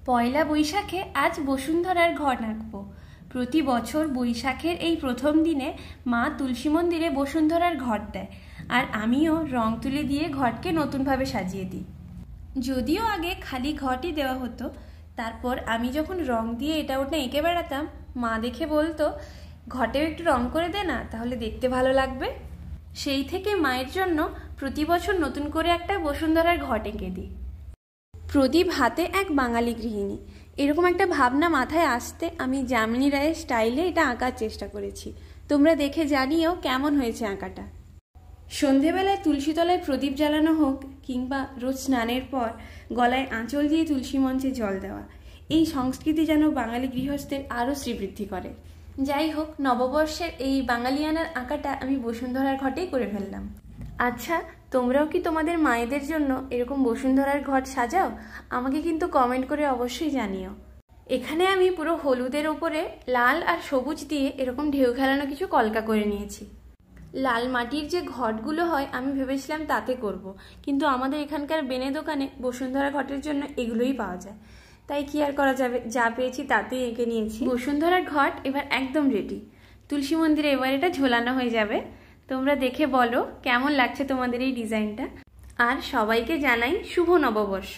পয়লা বৈশাখে আজ বসুন্ধরার ঘট আঁকবো। প্রতি বছর বৈশাখের এই প্রথম দিনে মা তুলসী মন্দিরে বসুন্ধরার ঘট দেয়, আর আমিও রং তুলি দিয়ে ঘটকে নতুনভাবে সাজিয়ে দিই। যদিও আগে খালি ঘটই দেওয়া হতো, তারপর আমি যখন রং দিয়ে এটা ওটা এঁকে বেড়াতাম, মা দেখে বলতো ঘটেও একটু রং করে দে না, তাহলে দেখতে ভালো লাগবে। সেই থেকে মায়ের জন্য প্রতি বছর নতুন করে একটা বসুন্ধরার ঘট এঁকে দিই। প্রদীপ হাতে এক বাঙালি গৃহিণী, এরকম একটা ভাবনা মাথায় আসতে আমি যামিনী রায়ের স্টাইলে এটা আঁকার চেষ্টা করেছি। তোমরা দেখে জানিও কেমন হয়েছে আঁকাটা। সন্ধেবেলায় তুলসীতলায় প্রদীপ জ্বালানো হোক, কিংবা রোজ স্নানের পর গলায় আঁচল দিয়ে তুলসী মঞ্চে জল দেওয়া, এই সংস্কৃতি যেন বাঙালি গৃহস্থের আরও শ্রীবৃদ্ধি করে। যাই হোক, নববর্ষের এই বাঙালিয়ানার আঁকাটা আমি বসুন্ধরার ঘটেই করে ফেললাম। আচ্ছা, তোমরাও কি তোমাদের মায়েদের জন্য এরকম বসুন্ধরার ঘট সাজাও? আমাকে কিন্তু কমেন্ট করে অবশ্যই জানিও। এখানে আমি পুরো হলুদের ওপরে লাল আর সবুজ দিয়ে এরকম ঢেউ খেলানো কিছু কলকা করে নিয়েছি। লাল মাটির যে ঘটগুলো হয় আমি ভেবেছিলাম তাতে করব, কিন্তু আমাদের এখানকার বেনে দোকানে বসুন্ধরা ঘটের জন্য এগুলোই পাওয়া যায়, তাই কি আর করা যাবে, যা পেয়েছি তাতেই এঁকে নিয়েছি। বসুন্ধরার ঘট এবার একদম রেডি। তুলসী মন্দিরে এবার এটা ঝোলানো হয়ে যাবে। তোমরা দেখে বলো কেমন লাগছে তোমাদের এই ডিজাইনটা। আর সবাইকে জানাই শুভ নববর্ষ।